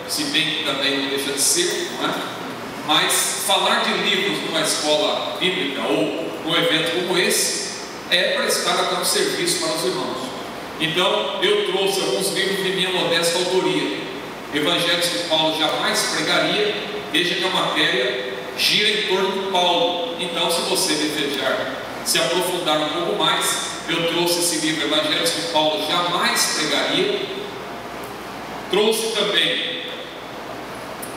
se bem que também não deixa de ser, não é? Mas falar de livros numa escola bíblica ou num evento como esse é prestar até um serviço para os irmãos. Então eu trouxe alguns livros de minha modesta autoria, evangelhos que Paulo jamais pregaria. Veja que a matéria gira em torno de Paulo. Então, se você desejar se aprofundar um pouco mais, eu trouxe esse livro, Evangelhos que Paulo jamais pregaria. Trouxe também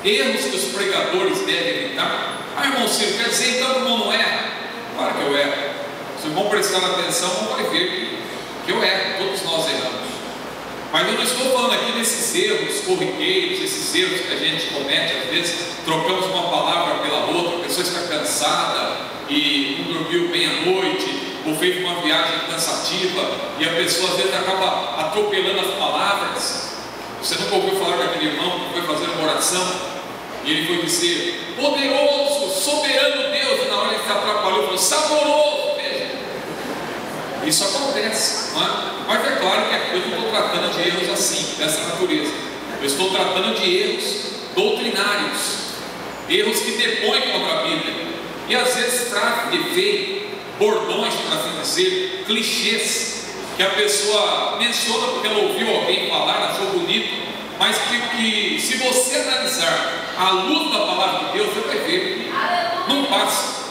erros que os pregadores devem evitar. Irmão Ciro, quer dizer então que o irmão não erra? Claro que eu erro. Se o irmão prestar atenção, não vai ver que eu erro, todos nós erramos. Mas eu não estou falando aqui desses erros corriqueiros, esses erros que a gente comete, às vezes trocamos uma palavra pela outra, a pessoa está cansada e não dormiu bem à noite, ou fez uma viagem cansativa, e a pessoa às vezes acaba atropelando as palavras. Você nunca ouviu falar daquele irmão que foi fazer uma oração, e ele foi dizer, poderoso, soberano Deus, e na hora ele se atrapalhou, falou, saboroso, veja. Isso acontece, não é? Mas é claro que eu não estou tratando de erros assim, dessa natureza. Eu estou tratando de erros doutrinários, erros que depõem contra a Bíblia, e às vezes trazem defeito, bordões, para assim dizer, clichês, que a pessoa menciona porque ela ouviu alguém falar, achou bonito, mas que se você analisar à luz da palavra de Deus, você vai ver, não passa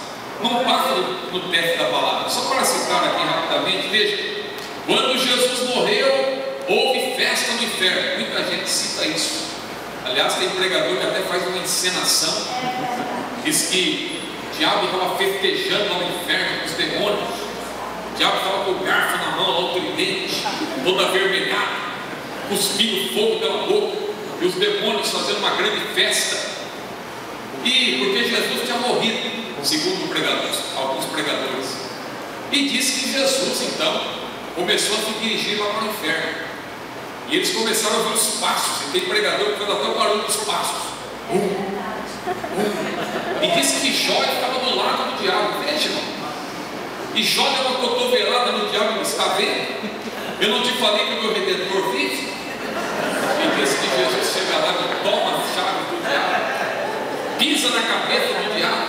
no teste da palavra. Só para citar aqui rapidamente, veja, quando Jesus morreu, houve festa no inferno. Muita gente cita isso. Aliás, tem pregador que até faz uma encenação, diz que o diabo estava festejando lá no inferno com os demônios. O diabo estava com o garfo na mão, lá o tridente, todo avermelhado, cuspindo fogo pela boca, e os demônios fazendo uma grande festa. E porque Jesus tinha morrido, segundo alguns pregadores, e disse que Jesus então começou a se dirigir lá para o inferno, e eles começaram a ouvir os passos, e tem pregador que faz até o barulho dos passos, e disse que Jó estava do lado do diabo. Veja, irmão, e Jó deu uma cotovelada no diabo, está vendo? Eu não te falei que o meu Redentor vive? E disse que Jesus chega lá e toma a chave do diabo, pisa na cabeça do diabo.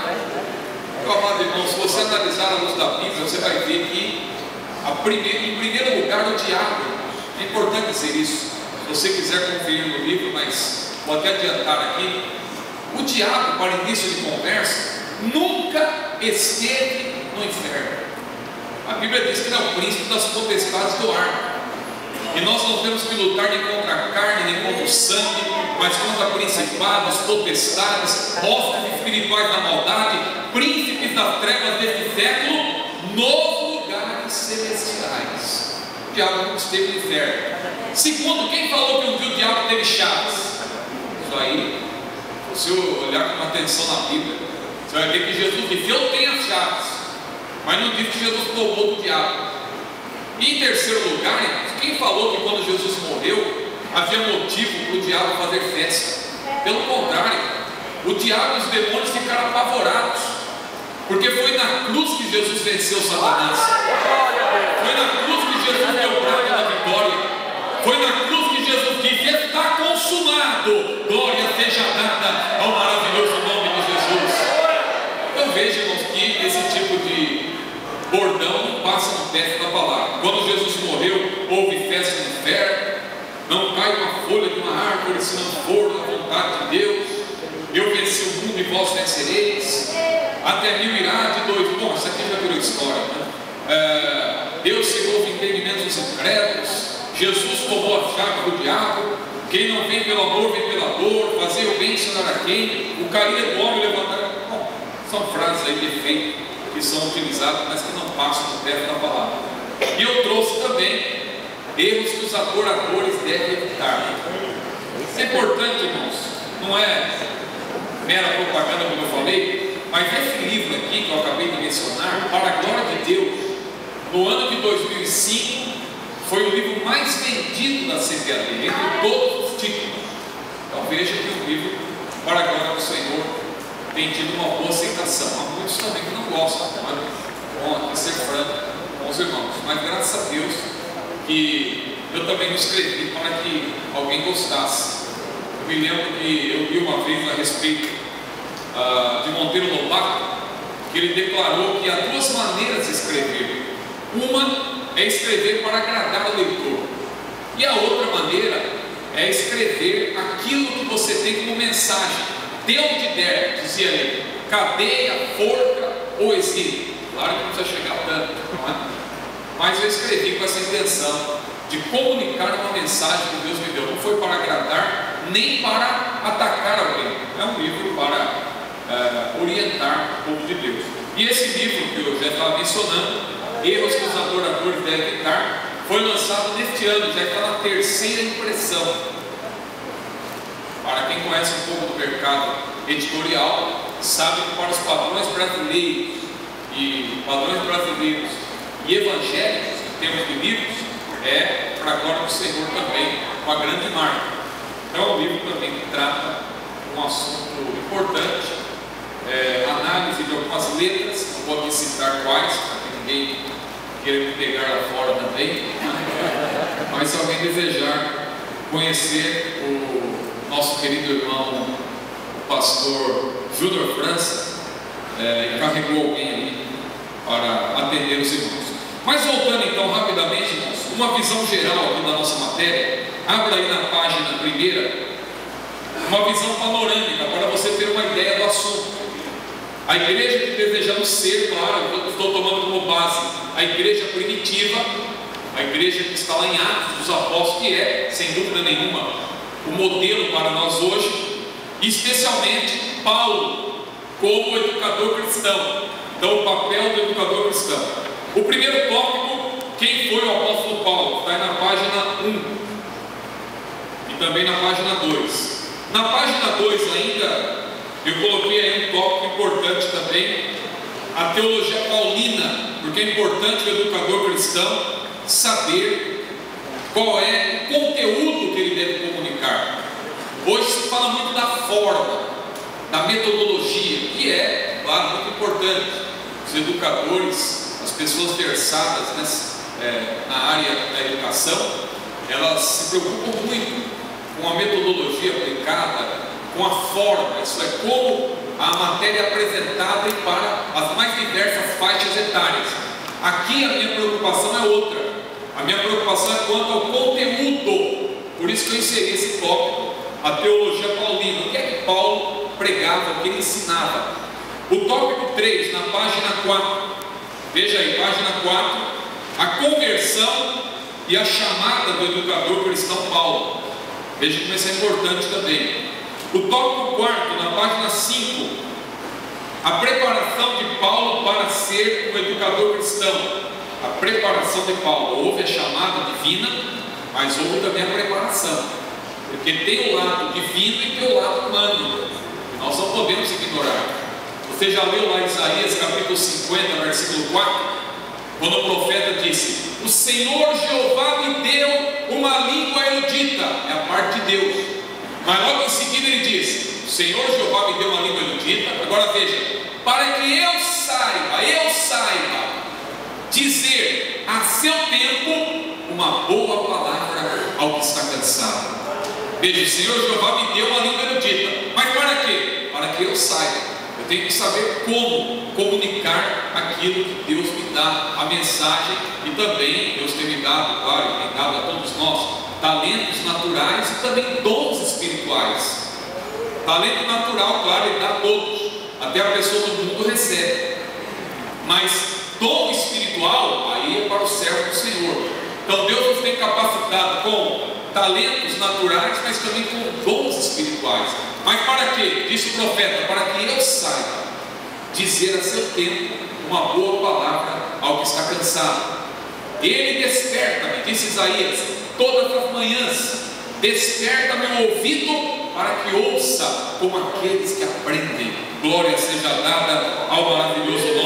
Meu amado irmão, se você analisar a luz da Bíblia, você vai ver que em primeiro lugar o diabo, é importante dizer isso, se você quiser conferir no livro, mas vou até adiantar aqui, o diabo, para início de conversa, nunca esteve no inferno. A Bíblia diz que ele é o príncipe das potestades do ar, e nós não temos que lutar nem contra a carne, nem contra o sangue, mas contra principados, potestades, hostes espirituais da maldade, príncipes das trevas deste século, nos lugares celestiais. O diabo não esteve no inferno. Segundo, quem falou que um dia o diabo teve chaves? Isso aí, se você olhar com atenção na Bíblia, você vai ver que Jesus disse, eu tenho as chaves, mas não disse que Jesus tomou do diabo. E em terceiro lugar, quem falou que quando Jesus morreu havia motivo para o diabo fazer festa? Pelo contrário, o diabo e os demônios ficaram apavorados, porque foi na cruz que Jesus venceu Satanás, foi na cruz que Jesus deu prata da vitória, foi na cruz que Jesus disse, está consumado, glória seja dada ao maravilhoso nome de Jesus. Então veja, irmãos, que esse tipo de bordão não passa no teste da palavra. Quando Jesus morreu, houve festa no inferno, não cai uma folha de uma árvore se não for na vontade de Deus, eu venci o mundo e vós vencereis, até 1000 irá de 2. Bom, isso aqui já virou história, né? Deus cegou o entendimento dos incrédulos, Jesus tomou a chave do diabo, quem não vem pelo amor vem pela dor, fazer o bem ensinar a quem, o cair do homem levantar. Bom, são frases aí de efeito que são utilizadas, mas que não passam no teste da palavra. E eu trouxe também erros que os adoradores devem evitar. Isso é importante, irmãos, não é mera propaganda como eu falei, mas esse livro aqui que eu acabei de mencionar, para a glória de Deus, no ano de 2005 foi o livro mais vendido da CPAD, entre todos os títulos. Então veja que o livro, para a glória do Senhor, tem tido uma boa aceitação. Há muitos também que não gostam, né? Bom, aqui ser franco com os irmãos, mas graças a Deus que eu também não escrevi para que alguém gostasse. me lembro que eu vi uma vez a respeito de Monteiro Lobato, que ele declarou que há duas maneiras de escrever. Uma é escrever para agradar o leitor, e a outra maneira é escrever aquilo que você tem como mensagem. Dê onde der, dizia ele, cadeia, forca ou exílio. Claro que não precisa chegar tanto, não é? Mas eu escrevi com essa intenção de comunicar uma mensagem que Deus me deu. Não foi para agradar, nem para atacar alguém. É um livro para orientar o povo de Deus. E esse livro que eu já estava mencionando, Erros que os Adoradores Devem Evitar, foi lançado neste ano, já está na terceira impressão. Para quem conhece um pouco do mercado editorial, sabe que para os padrões brasileiros e evangélicos, em termos de livros, é para a glória do Senhor também uma grande marca. Então é um livro também que trata um assunto importante, análise de algumas letras, não vou aqui citar quais, para que ninguém queira me pegar lá fora também, mas se alguém desejar conhecer o nosso querido irmão, o pastor Júnior França, encarregou alguém ali para atender os irmãos. Mas voltando então rapidamente, irmãos, uma visão geral aqui da nossa matéria, abra aí na página primeira, uma visão panorâmica para você ter uma ideia do assunto. A igreja que desejamos ser, claro, eu estou tomando como base a igreja primitiva, a igreja que está lá em Atos dos Apóstolos, que é, sem dúvida nenhuma, o modelo para nós hoje, e especialmente Paulo como educador cristão. Então, o papel do educador cristão. O primeiro tópico, quem foi o apóstolo Paulo? Está aí na página 1 e também na página 2. Na página 2 ainda, eu coloquei aí um tópico importante também, a teologia paulina, porque é importante o educador cristão saber qual é o conteúdo que ele deve comunicar. Hoje se fala muito da forma, da metodologia, que é, claro, muito importante. Os educadores, as pessoas versadas na área da educação, elas se preocupam muito com a metodologia aplicada, com a forma, isso é, como a matéria é apresentada e para as mais diversas faixas etárias. Aqui a minha preocupação é outra. A minha preocupação é quanto ao conteúdo. Por isso que eu inseri esse tópico, a teologia paulina. O que é que Paulo pregava, o que ele ensinava? O tópico 3, na página 4. Veja aí, página 4. A conversão e a chamada do educador cristão Paulo. Veja como isso é importante também. O tópico 4, na página 5, a preparação de Paulo para ser um educador cristão. A preparação de Paulo, houve a chamada divina, mas houve também a preparação, porque tem o lado divino e tem o lado humano, nós não podemos ignorar. Você já leu lá Isaías capítulo 50, versículo 4, quando o profeta disse: o Senhor Jeová me deu uma língua erudita, é a parte de Deus. Mas logo em seguida ele diz: o Senhor Jeová me deu uma língua erudita. Agora veja, para que eu saiba dizer a seu tempo uma boa palavra ao que está cansado. Veja, o Senhor Jeová me deu uma língua erudita. Mas para quê? Para que eu saiba. Eu tenho que saber como comunicar aquilo que Deus me dá, a mensagem, e também Deus tem me dado, claro, tem dado a todos nós, talentos naturais e também dons espirituais. Talento natural, claro, ele dá a todos, até a pessoa do mundo recebe. Mas dom espiritual, aí é para o servo do Senhor. Então Deus nos tem capacitado com talentos naturais, mas também com dons espirituais. Mas para quê? Disse o profeta: para que eu saiba dizer a seu tempo uma boa palavra ao que está cansado. Ele desperta-me, disse Isaías, todas as manhãs, desperta meu ouvido para que ouça como aqueles que aprendem. Glória seja dada ao maravilhoso nome